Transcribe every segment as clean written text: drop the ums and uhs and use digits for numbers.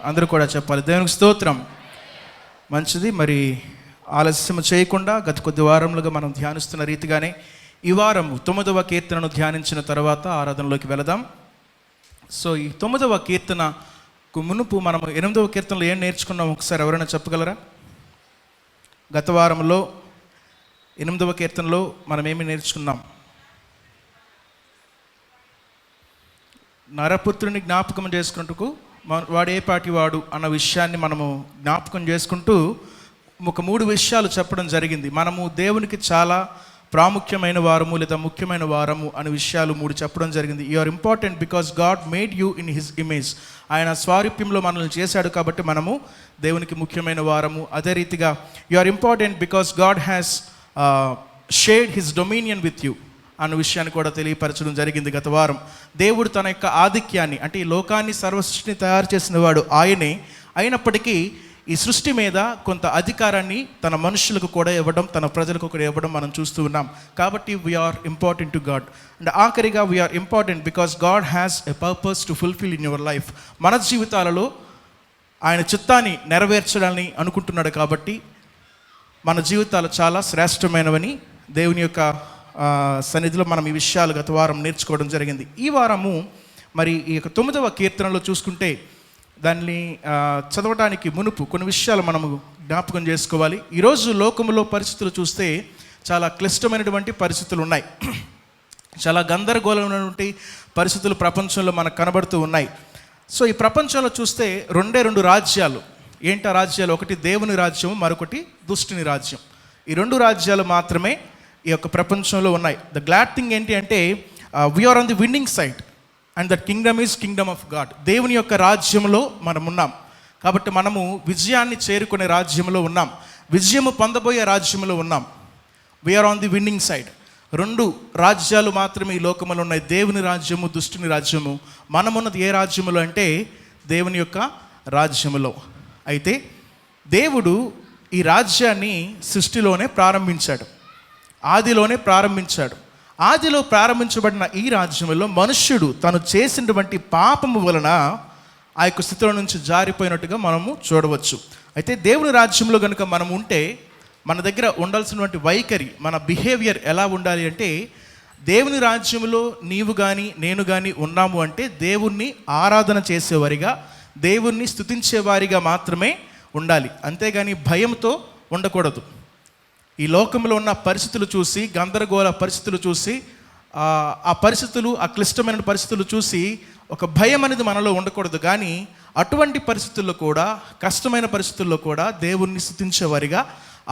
అందరూ కూడా చెప్పాలి. దేవునికి స్తోత్రం. మంచిది. మరి ఆలస్యం చేయకుండా గత కొద్ది వారములుగా మనం ధ్యానిస్తున్న రీతిగానే ఈ వారం 9వ కీర్తనను ధ్యానించిన తర్వాత ఆరాధనలోకి వెళదాం. సో ఈ 9వ కీర్తనకు మునుపు మనం 8వ కీర్తనలో ఏం నేర్చుకున్నాం ఒకసారి ఎవరైనా చెప్పగలరా? గత వారంలో 8వ కీర్తనలో మనం ఏమి నేర్చుకున్నాం? నరపుత్రుని జ్ఞాపకం చేసుకుంటూ వాడు ఏ పాటి వాడు అన్న విషయాన్ని మనము జ్ఞాపకం చేసుకుంటూ ఒక 3 విషయాలు చెప్పడం జరిగింది. మనము దేవునికి చాలా ప్రాముఖ్యమైన వారము లేదా ముఖ్యమైన వారము అనే విషయాలు 3 చెప్పడం జరిగింది. You are important because God made you in his image. ఆయన స్వారూప్యంలో మనల్ని చేశాడు కాబట్టి మనము దేవునికి ముఖ్యమైన వారము. అదే రీతిగా you are important because God has shared his dominion with you అన్న విషయాన్ని కూడా తెలియపరచడం జరిగింది గత వారం. దేవుడు తన యొక్క ఆధిక్యాన్ని, అంటే ఈ లోకాన్ని సర్వసృష్టిని తయారు చేసిన వాడు ఆయనే అయినప్పటికీ ఈ సృష్టి మీద కొంత అధికారాన్ని తన మనుషులకు కూడా ఇవ్వడం, తన ప్రజలకు కూడా ఇవ్వడం మనం చూస్తూ ఉన్నాం. కాబట్టి we are important to God. And ఆఖరిగా we are important because God has a purpose to fulfil in your life. మన జీవితాలలో ఆయన చిత్తాన్ని నెరవేర్చడాన్ని అనుకుంటున్నాడు కాబట్టి మన జీవితాలు చాలా శ్రేష్టమైనవని దేవుని యొక్క సన్నిధిలో మనం ఈ విషయాలు గత వారం నేర్చుకోవడం జరిగింది. ఈ వారము మరి ఈ యొక్క 9వ కీర్తనలో చూసుకుంటే దాన్ని చదవడానికి మునుపు కొన్ని విషయాలు మనము జ్ఞాపకం చేసుకోవాలి. ఈరోజు లోకంలో పరిస్థితులు చూస్తే చాలా క్లిష్టమైనటువంటి పరిస్థితులు ఉన్నాయి. చాలా గందరగోళమైనటువంటి పరిస్థితులు ప్రపంచంలో మనకు కనబడుతూ ఉన్నాయి. సో ఈ ప్రపంచంలో చూస్తే 2 రాజ్యాలు. ఏంటి ఆ రాజ్యాలు? ఒకటి దేవుని రాజ్యం, మరొకటి దుష్టుని రాజ్యం. ఈ 2 రాజ్యాలు మాత్రమే ఈ యొక్క ప్రపంచంలో ఉన్నాయి. ద గ్లాడ్ థింగ్ ఏంటి అంటే we are on the winning side and that kingdom is kingdom of God. దేవుని యొక్క రాజ్యంలో మనం ఉన్నాం కాబట్టి మనము విజయాన్ని చేరుకునే రాజ్యంలో ఉన్నాం, విజయము పొందబోయే రాజ్యంలో ఉన్నాం. We are on the winning side. 2 రాజ్యాలు మాత్రమే ఈ లోకంలో ఉన్నాయి, దేవుని రాజ్యము, దుష్టుని రాజ్యము. మనమున్నది ఏ రాజ్యములో అంటే దేవుని యొక్క రాజ్యములో. అయితే దేవుడు ఈ రాజ్యాన్ని సృష్టిలోనే ప్రారంభించాడు, ఆదిలోనే ప్రారంభించాడు. ఆదిలో ప్రారంభించబడిన ఈ రాజ్యంలో మనుష్యుడు తను చేసినటువంటి పాపము వలన ఆ యొక్క స్థితిలో నుంచి జారిపోయినట్టుగా మనము చూడవచ్చు. అయితే దేవుని రాజ్యంలో కనుక మనం ఉంటే మన దగ్గర ఉండాల్సినటువంటి వైఖరి, మన బిహేవియర్ ఎలా ఉండాలి అంటే, దేవుని రాజ్యంలో నీవు కానీ నేను కానీ ఉన్నాము అంటే దేవుణ్ణి ఆరాధన చేసేవారిగా, దేవుణ్ణి స్తుతించేవారిగా మాత్రమే ఉండాలి. అంతేగాని భయంతో ఉండకూడదు. ఈ లోకంలో ఉన్న పరిస్థితులు చూసి, గందరగోళ పరిస్థితులు చూసి, ఆ పరిస్థితులు, ఆ క్లిష్టమైన పరిస్థితులు చూసి ఒక భయం అనేది మనలో ఉండకూడదు. కానీ అటువంటి పరిస్థితుల్లో కూడా, కష్టమైన పరిస్థితుల్లో కూడా దేవుణ్ణి స్తుతించేవారిగా,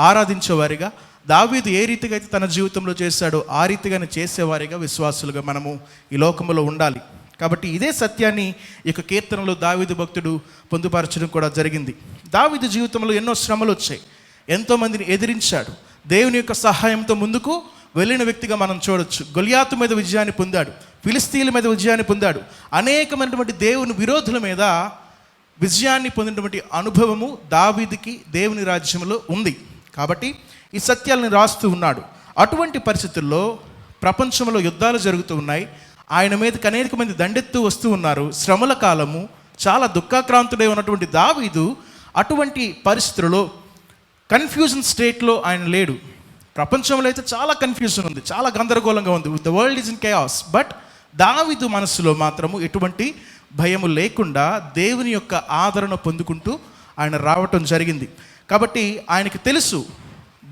ఆరాధించేవారిగా, దావీదు ఏ రీతిగా అయితే తన జీవితంలో చేశాడో ఆ రీతిగానే చేసేవారిగా, విశ్వాసులుగా మనము ఈ లోకంలో ఉండాలి. కాబట్టి ఇదే సత్యాన్ని ఈ యొక్క కీర్తనలో దావీదు భక్తుడు పొందుపరచడం కూడా జరిగింది. దావీదు జీవితంలో ఎన్నో శ్రమలు వచ్చాయి, ఎంతోమందిని ఎదిరించాడు, దేవుని యొక్క సహాయంతో ముందుకు వెళ్ళిన వ్యక్తిగా మనం చూడొచ్చు. గొలియాతు మీద విజయాన్ని పొందాడు, ఫిలిస్తీన్ల మీద విజయాన్ని పొందాడు, అనేకమైనటువంటి దేవుని విరోధుల మీద విజయాన్ని పొందినటువంటి అనుభవము దావీదుకి దేవుని రాజ్యంలో ఉంది. కాబట్టి ఈ సత్యాలను రాస్తూ ఉన్నాడు. అటువంటి పరిస్థితుల్లో ప్రపంచంలో యుద్ధాలు జరుగుతూ ఉన్నాయి, ఆయన మీదకి అనేక మంది దండెత్తు వస్తూ ఉన్నారు, శ్రమల కాలము, చాలా దుఃఖాక్రాంతుడై ఉన్నటువంటి దావీదు అటువంటి పరిస్థితుల్లో కన్ఫ్యూజన్ స్టేట్లో ఆయన లేడు. ప్రపంచంలో అయితే చాలా కన్ఫ్యూజన్ ఉంది, చాలా గందరగోళంగా ఉంది. The world is in chaos. But దావీదు మనసులో మాత్రము ఎటువంటి భయము లేకుండా దేవుని యొక్క ఆదరణ పొందుకుంటూ ఆయన రావటం జరిగింది. కాబట్టి ఆయనకి తెలుసు,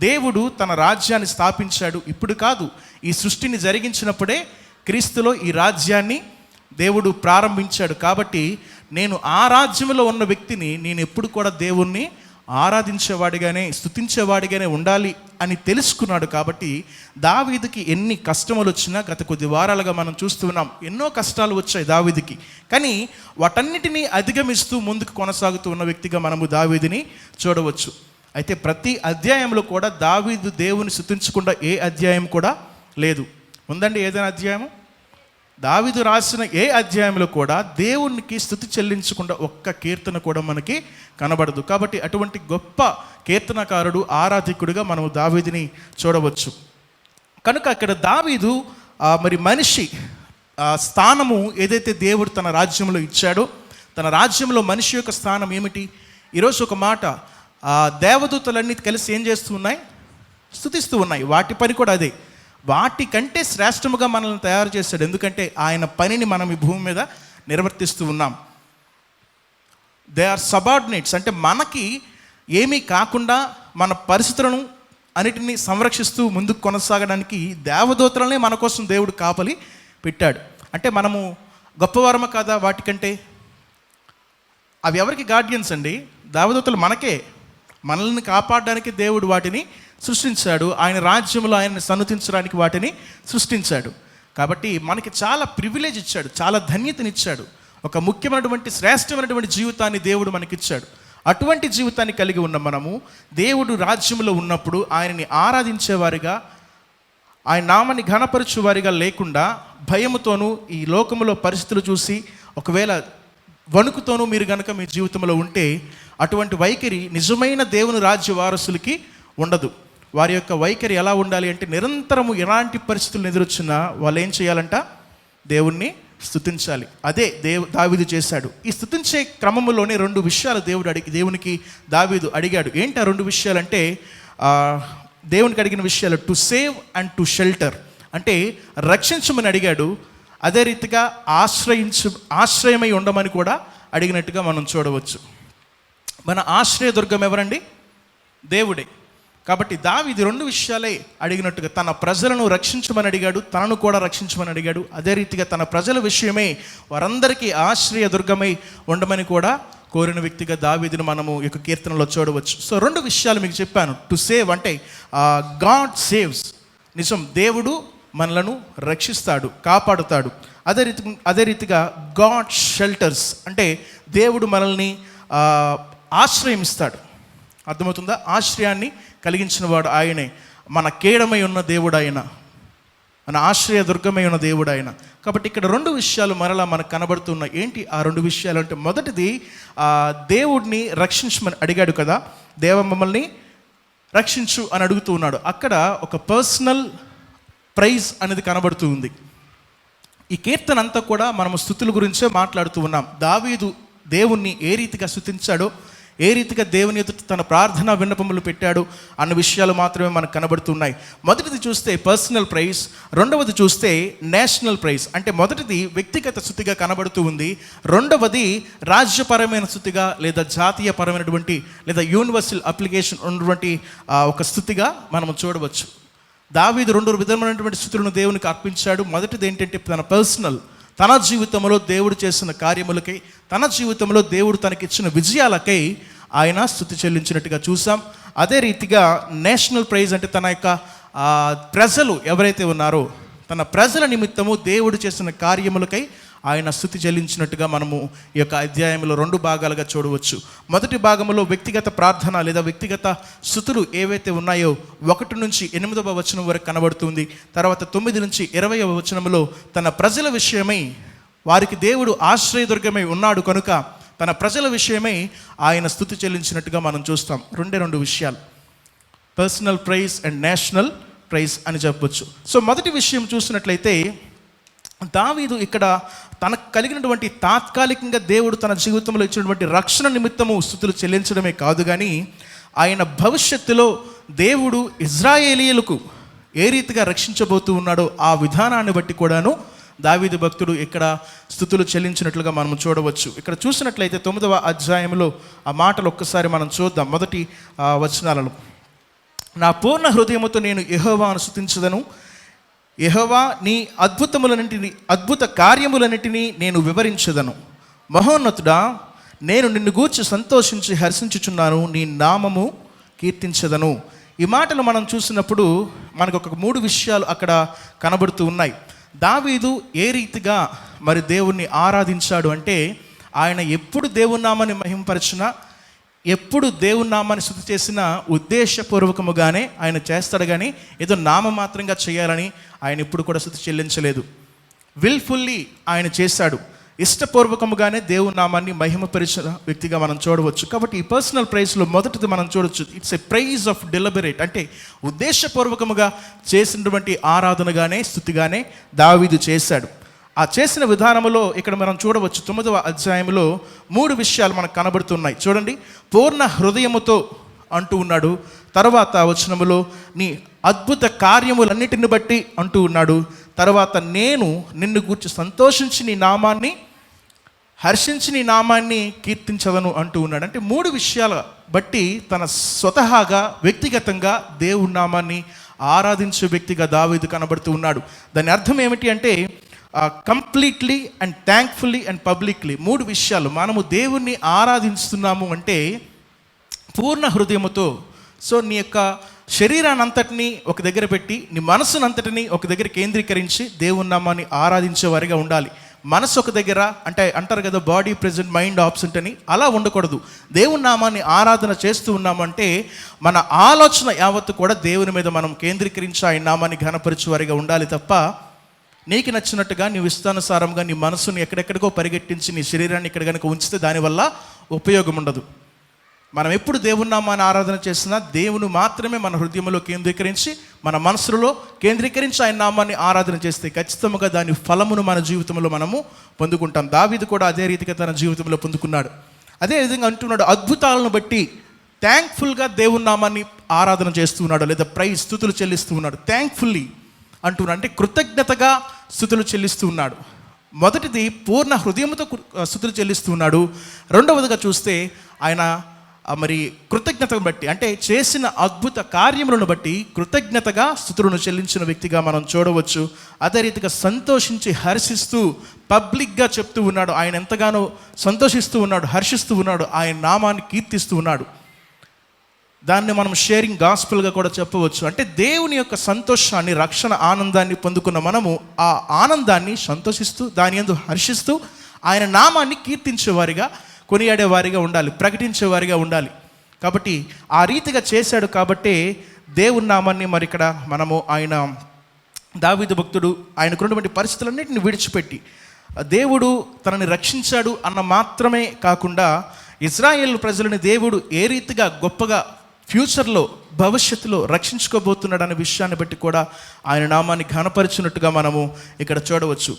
దేవుడు తన రాజ్యాన్ని స్థాపించాడు, ఇప్పుడు కాదు, ఈ సృష్టిని జరిగించినప్పుడే క్రీస్తులో ఈ రాజ్యాన్ని దేవుడు ప్రారంభించాడు. కాబట్టి నేను ఆ రాజ్యంలో ఉన్న వ్యక్తిని, నేను ఎప్పుడు కూడా దేవుణ్ణి ఆరాధించేవాడిగానే, స్తుతించేవాడిగానే ఉండాలి అని తెలుసుకున్నాడు. కాబట్టి దావీదుకి ఎన్ని కష్టములు వచ్చినా, గత కొద్ది వారాలుగా మనం చూస్తున్నాం, ఎన్నో కష్టాలు వచ్చాయి దావీదుకి. కానీ వాటన్నిటినీ అధిగమిస్తూ ముందుకు కొనసాగుతూ ఉన్న వ్యక్తిగా మనము దావీదుని చూడవచ్చు. అయితే ప్రతి అధ్యాయంలో కూడా దావీదు దేవుని స్తుతించకుండా ఏ అధ్యాయం కూడా లేదు. ఉందండి ఏదైనా అధ్యాయము? దావీదు రాసిన ఏ అధ్యాయంలో కూడా దేవునికి స్తుతి చెల్లించకుండా ఒక్క కీర్తన కూడా మనకి కనబడదు. కాబట్టి అటువంటి గొప్ప కీర్తనకారుడు, ఆరాధికుడిగా మనము దావీదుని చూడవచ్చు. కనుక అక్కడ దావీదు మరి మనిషి స్థానము ఏదైతే దేవుడు తన రాజ్యంలో ఇచ్చాడో, తన రాజ్యంలో మనిషి యొక్క స్థానం ఏమిటి? ఈరోజు ఒక మాట, దేవదూతలన్నీ కలిసి ఏం చేస్తూ ఉన్నాయి? స్తుతిస్తూ ఉన్నాయి. వాటి పని కూడా అదే. వాటికంటే శ్రేష్టముగా మనల్ని తయారు చేశాడు. ఎందుకంటే ఆయన పనిని మనం ఈ భూమి మీద నిర్వర్తిస్తూ ఉన్నాం. They are subordinates. అంటే మనకి ఏమీ కాకుండా మన పరిస్థితులను అన్నిటినీ సంరక్షిస్తూ ముందుకు కొనసాగడానికి దేవదూతలనే మన కోసం దేవుడు కాపలి పెట్టాడు. అంటే మనము గొప్పవారమ కాదా వాటికంటే? అవి ఎవరికి గార్డియన్స్ అండి? దేవదూతలు మనకే. మనల్ని కాపాడడానికి దేవుడు వాటిని సృష్టించాడు. ఆయన రాజ్యంలో ఆయన్ని సన్నుతించడానికి వాటిని సృష్టించాడు. కాబట్టి మనకి చాలా ప్రివిలేజ్ ఇచ్చాడు, చాలా ధన్యతనిచ్చాడు. ఒక ముఖ్యమైనటువంటి శ్రేష్టమైనటువంటి జీవితాన్ని దేవుడు మనకిచ్చాడు. అటువంటి జీవితాన్ని కలిగి ఉన్న మనము దేవుడు రాజ్యంలో ఉన్నప్పుడు ఆయనని ఆరాధించేవారిగా, ఆయన నామాన్ని ఘనపరచువారిగా లేకుండా భయముతోనూ ఈ లోకములో పరిస్థితులు చూసి ఒకవేళ వణుకుతోనూ మీరు కనుక మీ జీవితంలో ఉంటే అటువంటి వైఖరి నిజమైన దేవుని రాజ్య వారసులకి ఉండదు. వారి యొక్క వైఖరి ఎలా ఉండాలి అంటే నిరంతరము ఎలాంటి పరిస్థితులను ఎదురొచ్చినా వాళ్ళు ఏం చేయాలంట? దేవుణ్ణి స్తుతించాలి. అదే దావీదు చేశాడు. ఈ స్తుతించే క్రమంలోనే 2 విషయాలు దేవునికి దావీదు అడిగాడు. ఏంటి ఆ 2 విషయాలంటే దేవునికి అడిగిన విషయాలు to save and to shelter. అంటే రక్షించమని అడిగాడు. అదే రీతిగా ఆశ్రయమై ఉండమని కూడా అడిగినట్టుగా మనం చూడవచ్చు. మన ఆశ్రయదుర్గం ఎవరండి? దేవుడే. కాబట్టి దావీదు 2 విషయాలే అడిగినట్టుగా తన ప్రజలను రక్షించమని అడిగాడు, తనను కూడా రక్షించమని అడిగాడు. అదే రీతిగా తన ప్రజల విషయమై వారందరికీ ఆశ్రయదుర్గమై ఉండమని కూడా కోరిన వ్యక్తిగా దావీదును మనము ఈ కీర్తనలో చూడవచ్చు. సో 2 విషయాలు మీకు చెప్పాను. టు సేవ్ అంటే గాడ్ సేవ్స్. నిజం, దేవుడు మనలను రక్షిస్తాడు, కాపాడుతాడు. అదే రీతిగా గాడ్ షెల్టర్స్ అంటే దేవుడు మనల్ని ఆశ్రయమిస్తాడు. అర్థమవుతుందా? ఆశ్రయాన్ని కలిగించిన వాడు ఆయనే. మన కేడమై ఉన్న దేవుడు ఆయన, మన ఆశ్రయ దుర్గమై ఉన్న దేవుడు ఆయన. కాబట్టి ఇక్కడ 2 విషయాలు మరలా మనకు కనబడుతున్నాయి. ఏంటి ఆ 2 విషయాలు అంటే, మొదటిది దేవుడిని రక్షించమని అడిగాడు కదా, దేవ మమ్మల్ని రక్షించు అని అడుగుతూ ఉన్నాడు. అక్కడ ఒక పర్సనల్ ప్రైజ్ అనేది కనబడుతూ ఉంది. ఈ కీర్తన అంతా కూడా మనము స్తుతుల గురించే మాట్లాడుతూ ఉన్నాం. దావీదు దేవుణ్ణి ఏ రీతిగా స్తుతించాడో, ఏ రీతిగా దేవుని ఎదుట తన ప్రార్థన విన్నపములు పెట్టాడు అన్న విషయాలు మాత్రమే మనకు కనబడుతున్నాయి. మొదటిది చూస్తే పర్సనల్ ప్రైజ్, రెండవది చూస్తే నేషనల్ ప్రైజ్. అంటే మొదటిది వ్యక్తిగత స్తుతిగా కనబడుతూ ఉంది, రెండవది రాజ్యపరమైన స్తుతిగా లేదా జాతీయపరమైనటువంటి లేదా యూనివర్సల్ అప్లికేషన్ ఉన్నటువంటి ఒక స్తుతిగా మనం చూడవచ్చు. దావీదు 2 విధమైనటువంటి స్తుతులను దేవునికి అర్పించాడు. మొదటిది ఏంటంటే తన జీవితంలో దేవుడు చేసిన కార్యములకై, తన జీవితంలో దేవుడు తనకిచ్చిన విజయాలకై ఆయన స్తుతి చెల్లించినట్టుగా చూసాం. అదే రీతిగా నేషనల్ ప్రైజ్ అంటే తన యొక్క ప్రజలు ఎవరైతే ఉన్నారో తన ప్రజల నిమిత్తము దేవుడు చేసిన కార్యములకై ఆయన స్తుతి చెల్లించినట్టుగా మనము ఈ యొక్క అధ్యాయంలో 2 భాగాలుగా చూడవచ్చు. మొదటి భాగంలో వ్యక్తిగత ప్రార్థన లేదా వ్యక్తిగత స్తుతులు ఏవైతే ఉన్నాయో 1 నుంచి 8వ వచనం వరకు కనబడుతుంది. తర్వాత 9 నుంచి 20వ వచనంలో తన ప్రజల విషయమై, వారికి దేవుడు ఆశ్రయదుర్గమై ఉన్నాడు కనుక తన ప్రజల విషయమై ఆయన స్తుతి చెల్లించినట్టుగా మనం చూస్తాం. 2 విషయాలు, personal praise and national praise అని చెప్పవచ్చు. సో మొదటి విషయం చూసినట్లయితే దావీదు ఇక్కడ తనకు కలిగినటువంటి తాత్కాలికంగా దేవుడు తన జీవితంలో ఇచ్చినటువంటి రక్షణ నిమిత్తము స్తుతులు చెల్లించడమే కాదు, కానీ ఆయన భవిష్యత్తులో దేవుడు ఇజ్రాయేలీయులకు ఏ రీతిగా రక్షించబోతూ ఉన్నాడో ఆ విధానాన్ని బట్టి కూడాను దావీదు భక్తుడు ఇక్కడ స్తుతులు చెల్లించినట్లుగా మనం చూడవచ్చు. ఇక్కడ చూసినట్లయితే 9వ అధ్యాయంలో ఆ మాటలు ఒక్కసారి మనం చూద్దాం. మొదటి వచనాలలో, నా పూర్ణ హృదయముతో నేను యెహోవాను స్తుతించుదను, యెహోవా నీ అద్భుత కార్యములన్నిటినీ నేను వివరించదను. మహోన్నతుడా, నేను నిన్ను గూర్చి సంతోషించి హర్షించుచున్నాను, నీ నామము కీర్తించదను. ఈ మాటలు మనం చూసినప్పుడు మనకు ఒక 3 విషయాలు అక్కడ కనబడుతూ ఉన్నాయి. దావీదు ఏ రీతిగా మరి దేవుణ్ణి ఆరాధించాడు అంటే, ఆయన ఎప్పుడు దేవుని నామాన్ని మహిమపరచినా, ఎప్పుడు దేవుని నామాన్ని స్తుతి చేసినా ఉద్దేశపూర్వకముగానే ఆయన చేస్తాడు, కానీ ఏదో నామమాత్రంగా చేయాలని ఆయన ఇప్పుడు కూడా స్తుతి చెల్లించలేదు. విల్ఫుల్లీ ఆయన చేశాడు. ఇష్టపూర్వకముగానే దేవుని నామాన్ని మహిమపరిచిన వ్యక్తిగా మనం చూడవచ్చు. కాబట్టి ఈ పర్సనల్ ప్రైజ్లో మొదటిది మనం చూడవచ్చు, it's a prize of deliberate. అంటే ఉద్దేశపూర్వకముగా చేసినటువంటి ఆరాధనగానే స్తుతిగానే దావీదు చేశాడు. ఆ చేసిన విధానంలో ఇక్కడ మనం చూడవచ్చు 9వ అధ్యాయంలో 3 విషయాలు మనకు కనబడుతున్నాయి. చూడండి, పూర్ణ హృదయముతో అంటూ ఉన్నాడు. తర్వాత వచనములో నీ అద్భుత కార్యములన్నిటిని బట్టి అంటూ ఉన్నాడు. తర్వాత నేను నిన్ను గూర్చి సంతోషించి నీ నామాన్ని హర్షించి నీ నామాన్ని కీర్తించదను అంటూ ఉన్నాడు. అంటే 3 విషయాల బట్టి తన స్వతహాగా వ్యక్తిగతంగా దేవుని నామాన్ని ఆరాధించే వ్యక్తిగా దావీదు కనబడుతూ ఉన్నాడు. దాని అర్థం ఏమిటి అంటే completely and thankfully and publicly 3 విషయాలు. మనము దేవుణ్ణి ఆరాధిస్తున్నాము అంటే పూర్ణ హృదయముతో. సో నీ యొక్క శరీరాన్ని అంతటినీ ఒక దగ్గర పెట్టి నీ మనసును అంతటినీ ఒక దగ్గర కేంద్రీకరించి దేవుని నామాన్ని ఆరాధించే వారిగా ఉండాలి. మనసు ఒక దగ్గర అంటే అంటారు కదా, బాడీ ప్రెజెంట్ మైండ్ ఆబ్సెంట్ అని, అలా ఉండకూడదు. దేవుని నామాన్ని ఆరాధన చేస్తూ ఉన్నామంటే మన ఆలోచన యావత్తు కూడా దేవుని మీద మనం కేంద్రీకరించి ఆయన నామాన్ని ఘనపరిచే వారిగా ఉండాలి తప్ప నీకు నచ్చినట్టుగా నీ ఇష్టానుసారంగా నీ మనసుని ఎక్కడెక్కడికో పరిగెట్టించి నీ శరీరాన్ని ఇక్కడ కనుక ఉంచితే దానివల్ల ఉపయోగం ఉండదు. మనం ఎప్పుడు దేవుని నామాన్ని ఆరాధన చేసినా దేవుని మాత్రమే మన హృదయంలో కేంద్రీకరించి మన మనసులో కేంద్రీకరించి ఆయన నామాన్ని ఆరాధన చేస్తే ఖచ్చితంగా దాని ఫలమును మన జీవితంలో మనము పొందుకుంటాం. దావీదు కూడా అదే రీతిగా తన జీవితంలో పొందుకున్నాడు. అదే విధంగా అంటున్నాడు, అద్భుతాలను బట్టి థ్యాంక్ఫుల్గా దేవుని నామాన్ని ఆరాధన చేస్తూ ఉన్నాడు, లేదా స్తుతులు చెల్లిస్తూ ఉన్నాడు. థ్యాంక్ఫుల్లీ అంటున్నాడు అంటే కృతజ్ఞతగా స్తుతులు చెల్లిస్తూ ఉన్నాడు. మొదటిది పూర్ణ హృదయంతో స్తుతులు చెల్లిస్తూ ఉన్నాడు. రెండవదిగా చూస్తే ఆయన మరి కృతజ్ఞతను బట్టి అంటే చేసిన అద్భుత కార్యములను బట్టి కృతజ్ఞతగా స్తుతులను చెల్లించిన వ్యక్తిగా మనం చూడవచ్చు. అదే రీతిగా సంతోషించి హర్షిస్తూ పబ్లిక్గా చెప్తూ ఉన్నాడు. ఆయన ఎంతగానో సంతోషిస్తూ ఉన్నాడు, హర్షిస్తూ ఉన్నాడు, ఆయన నామాన్ని కీర్తిస్తూ ఉన్నాడు. దాన్ని మనం షేరింగ్ గాస్పుల్గా కూడా చెప్పవచ్చు. అంటే దేవుని యొక్క సంతోషాన్ని, రక్షణ ఆనందాన్ని పొందుకున్న మనము ఆ ఆనందాన్ని సంతోషిస్తూ దాని యందు హర్షిస్తూ ఆయన నామాన్ని కీర్తించేవారిగా, కొనియాడేవారిగా ఉండాలి, ప్రకటించేవారిగా ఉండాలి. కాబట్టి ఆ రీతిగా చేశాడు. కాబట్టి దేవుని నామాన్ని మరి ఇక్కడ మనము ఆయన దావీదు భక్తుడు ఆయనకున్నటువంటి పరిస్థితులన్నింటిని విడిచిపెట్టి దేవుడు తనని రక్షించాడు అన్న మాత్రమే కాకుండా ఇజ్రాయేల్ ప్రజలని దేవుడు ఏ రీతిగా గొప్పగా ఫ్యూచర్లో భవిష్యత్తులో రక్షించుకోబోతున్నాడు అనే విషయాన్ని బట్టి కూడా ఆయన నామాన్ని ఘనపరిచినట్టుగా మనము ఇక్కడ చూడవచ్చు.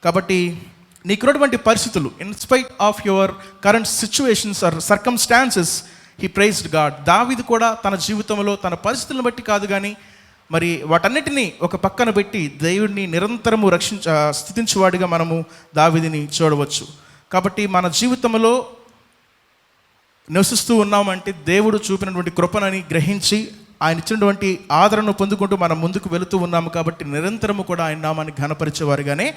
కాబట్టి నీకున్నటువంటి పరిస్థితులు, in spite of your current situations or circumstances, he praised God. దావీదు కూడా తన జీవితంలో తన పరిస్థితులను బట్టి కాదు కానీ మరి వాటన్నిటినీ ఒక పక్కన పెట్టి దేవుడిని నిరంతరము స్తుతించేవాడిగా మనము దావీదుని చూడవచ్చు. కాబట్టి మన జీవితంలో నివసిస్తూ ఉన్నామంటే దేవుడు చూపినటువంటి కృపణని గ్రహించి ఆయన ఇచ్చినటువంటి ఆదరణను పొందుకుంటూ మనం ముందుకు వెళుతూ ఉన్నాము. కాబట్టి నిరంతరము కూడా ఆయన నామాన్ని ఘనపరిచేవారుగానే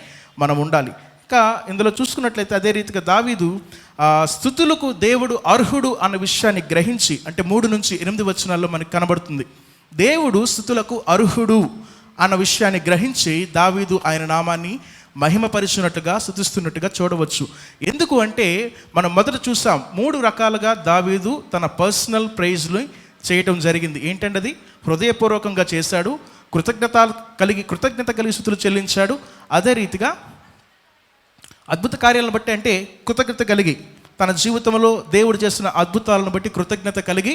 మనం ఉండాలి. ఇంకా ఇందులో చూసుకున్నట్లయితే అదే రీతిగా దావీదు స్తుతులకు దేవుడు అర్హుడు అన్న విషయాన్ని గ్రహించి, అంటే 3-8 వచనాల్లో మనకు కనబడుతుంది, దేవుడు స్తుతులకు అర్హుడు అన్న విషయాన్ని గ్రహించి దావీదు ఆయన నామాన్ని మహిమపరిచినట్టుగా స్తుతిస్తున్నట్టుగా చూడవచ్చు. ఎందుకు అంటే మనం మొదట చూసాం 3 రకాలుగా దావీదు తన పర్సనల్ ప్రైజ్ని చేయటం జరిగింది. ఏంటంటే అది హృదయపూర్వకంగా చేశాడు, కృతజ్ఞత కలిగి స్తుతులు చెల్లించాడు. అదే రీతిగా అద్భుత కార్యాలను బట్టి అంటే కృతజ్ఞత కలిగి తన జీవితంలో దేవుడు చేసిన అద్భుతాలను బట్టి కృతజ్ఞత కలిగి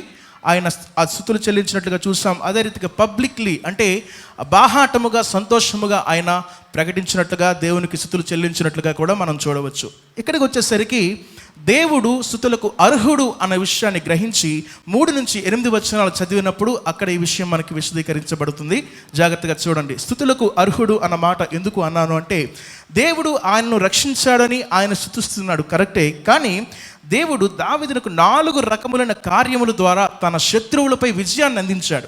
ఆయన స్తుతులు చెల్లించినట్లుగా చూసాం. అదే రీతిగా పబ్లిక్లీ అంటే బాహాటముగా సంతోషముగా ఆయన ప్రకటించినట్లుగా దేవునికి స్తుతులు చెల్లించినట్లుగా కూడా మనం చూడవచ్చు. ఇక్కడికి వచ్చేసరికి దేవుడు స్తుతులకు అర్హుడు అన్న విషయాన్ని గ్రహించి 3-8 వచనాలు చదివినప్పుడు అక్కడ ఈ విషయం మనకి విశదీకరించబడుతుంది. జాగ్రత్తగా చూడండి. స్తుతులకు అర్హుడు అన్న మాట ఎందుకు అన్నాను అంటే దేవుడు ఆయనను రక్షించాడని ఆయన స్తుతిస్తున్నాడు, కరెక్టే. కానీ దేవుడు దావీదునకు 4 రకములైన కార్యముల ద్వారా తన శత్రువులపై విజయాన్ని అందించాడు.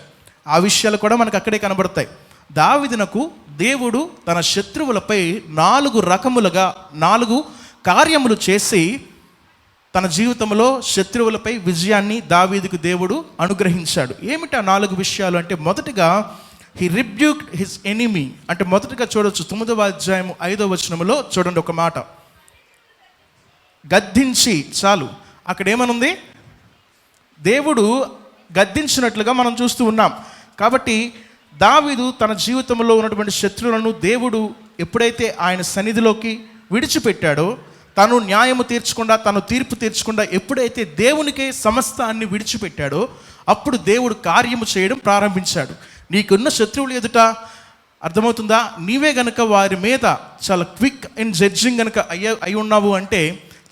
ఆ విషయాలు కూడా మనకు అక్కడే కనబడతాయి. దావీదునకు దేవుడు తన శత్రువులపై 4 రకములుగా 4 కార్యములు చేసి తన జీవితంలో శత్రువులపై విజయాన్ని దావీదుకు దేవుడు అనుగ్రహించాడు. ఏమిటి ఆ 4 విషయాలు అంటే, మొదటిగా హీ రిబ్యూక్డ్ హిస్ ఎనిమీ. అంటే మొదటిగా చూడవచ్చు 9వ అధ్యాయం 5వ వచనములో చూడండి ఒక మాట, గద్దించి. చాలు, అక్కడ ఏమనుంది, దేవుడు గద్దించినట్లుగా మనం చూస్తూ ఉన్నాం. కాబట్టి దావీదు తన జీవితంలో ఉన్నటువంటి శత్రువులను దేవుడు ఎప్పుడైతే ఆయన సన్నిధిలోకి విడిచిపెట్టాడో, తను న్యాయము తీర్చకుండా, తను తీర్పు తీర్చకుండా ఎప్పుడైతే దేవునికే సమస్తాన్ని విడిచిపెట్టాడో అప్పుడు దేవుడు కార్యము చేయడం ప్రారంభించాడు. నీకున్న శత్రువులు ఎదుట అర్థమవుతుందా? నీవే గనుక వారి మీద చాలా క్విక్ ఇన్ జడ్జింగ్ కనుక అయి ఉన్నావు అంటే,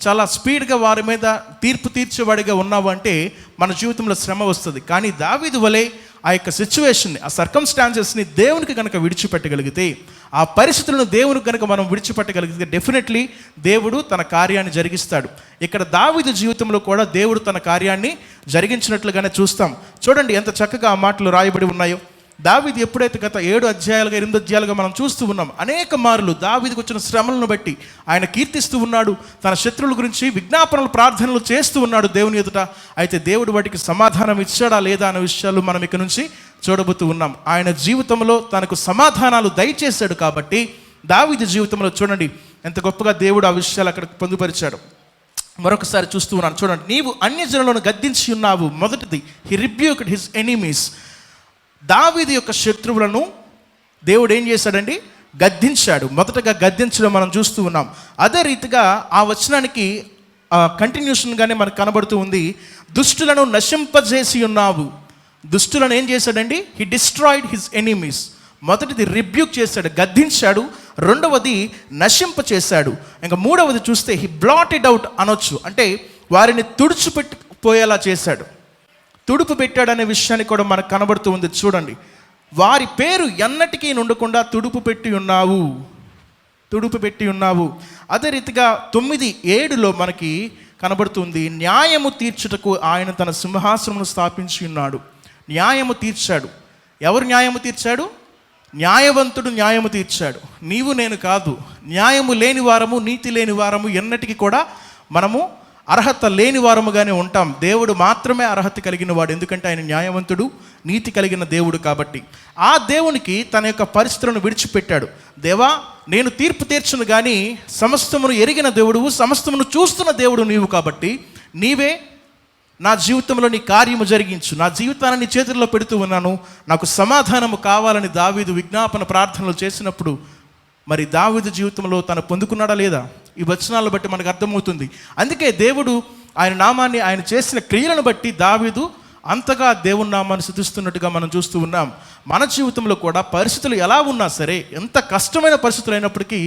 చాలా స్పీడ్గా వారి మీద తీర్పు తీర్చేవాడిగా ఉన్నావు అంటే మన జీవితంలో శ్రమ వస్తుంది. కానీ దావీదు వలె ఆ యొక్క సిచ్యువేషన్ని, ఆ సర్కమ్స్టాన్సెస్ని దేవునికి కనుక విడిచిపెట్టగలిగితే, ఆ పరిస్థితులను దేవునికి కనుక మనం విడిచిపెట్టగలిగితే డెఫినెట్లీ దేవుడు తన కార్యాన్ని జరిగిస్తాడు. ఇక్కడ దావీదు జీవితంలో కూడా దేవుడు తన కార్యాన్ని జరిగించినట్లుగానే చూస్తాం. చూడండి ఎంత చక్కగా ఆ మాటలు రాయబడి ఉన్నాయో. దావీదు ఎప్పుడైతే గత 7 అధ్యాయాలుగా 8 అధ్యాయాలుగా మనం చూస్తూ ఉన్నాం, అనేక మార్లు దావీదుకు వచ్చిన శ్రమలను బట్టి ఆయన కీర్తిస్తూ ఉన్నాడు, తన శత్రువుల గురించి విజ్ఞాపనలు ప్రార్థనలు చేస్తూ ఉన్నాడు దేవుని ఎదుట. అయితే దేవుడు వాటికి సమాధానం ఇచ్చాడా లేదా అనే విషయాలు మనం ఇక నుంచి చూడబోతూ ఉన్నాం. ఆయన జీవితంలో తనకు సమాధానాలు దయచేశాడు కాబట్టి దావీదు జీవితంలో చూడండి ఎంత గొప్పగా దేవుడు ఆ విషయాలు అక్కడ పొందుపరిచాడు. మరొకసారి చూస్తూ ఉన్నాను, చూడండి. నీవు అన్యజనులను గద్దించి ఉన్నావు. మొదటిది, హి రిబ్యూక్డ్ హిస్ ఎనిమీస్. దావీదు యొక్క శత్రువులను దేవుడు ఏం చేశాడండి? గద్దించాడు. మొదటగా గద్దించడం మనం చూస్తూ ఉన్నాం. అదే రీతిగా ఆ వచనానికి కంటిన్యూషన్గానే మనకు కనబడుతూ ఉంది, దుష్టులను నశింపజేసి ఉన్నావు. దుష్టులను ఏం చేశాడండి? హి డిస్ట్రాయిడ్ హిస్ ఎనిమీస్. మొదటిది రిబ్యూక్ చేశాడు, గద్దించాడు. రెండవది నశింప చేశాడు. ఇంకా మూడవది చూస్తే హి బ్లాటెడ్ అవుట్ అనొచ్చు, అంటే వారిని తుడిచిపెట్టుకుపోయేలా చేశాడు. తుడుపు పెట్టాడనే విషయాన్ని కూడా మనకు కనబడుతూ ఉంది. చూడండి, వారి పేరు ఎన్నటికీ ఉండకుండా తుడుపు పెట్టి ఉన్నావు, తుడుపు పెట్టి ఉన్నావు. అదే రీతిగా 9:7 మనకి కనబడుతుంది, న్యాయము తీర్చుటకు ఆయన తన సింహాసనమును స్థాపించి ఉన్నాడు. న్యాయము తీర్చాడు. ఎవరు న్యాయము తీర్చాడు? న్యాయవంతుడు న్యాయము తీర్చాడు. నీవు నేను కాదు. న్యాయము లేని వారము, నీతి లేని వారము ఎన్నటికీ కూడా మనము అర్హత లేని వారముగానే ఉంటాం. దేవుడు మాత్రమే అర్హత కలిగిన వాడు, ఎందుకంటే ఆయన న్యాయవంతుడు, నీతి కలిగిన దేవుడు. కాబట్టి ఆ దేవునికి తన యొక్క పరిస్థితులను విడిచిపెట్టాడు. దేవా, నేను తీర్పు తీర్చును కానీ సమస్తమును ఎరిగిన దేవుడు, సమస్తమును చూస్తున్న దేవుడు నీవు, కాబట్టి నీవే నా జీవితంలో నీ కార్యము జరిగించు, నా జీవితాన్ని నీ చేతుల్లో పెడుతూ ఉన్నాను, నాకు సమాధానము కావాలని దావీదు విజ్ఞాపన ప్రార్థనలు చేసినప్పుడు మరి దావీదు జీవితంలో తను పొందుకున్నాడా లేదా? ఈ వచనాలను బట్టి మనకు అర్థమవుతుంది. అందుకే దేవుడు ఆయన నామాన్ని, ఆయన చేసిన క్రియలను బట్టి దావీదు అంతగా దేవుని నామాన్ని స్తుతిస్తున్నట్టుగా మనం చూస్తూ ఉన్నాం. మన జీవితంలో కూడా పరిస్థితులు ఎలా ఉన్నా సరే, ఎంత కష్టమైన పరిస్థితులు అయినప్పటికీ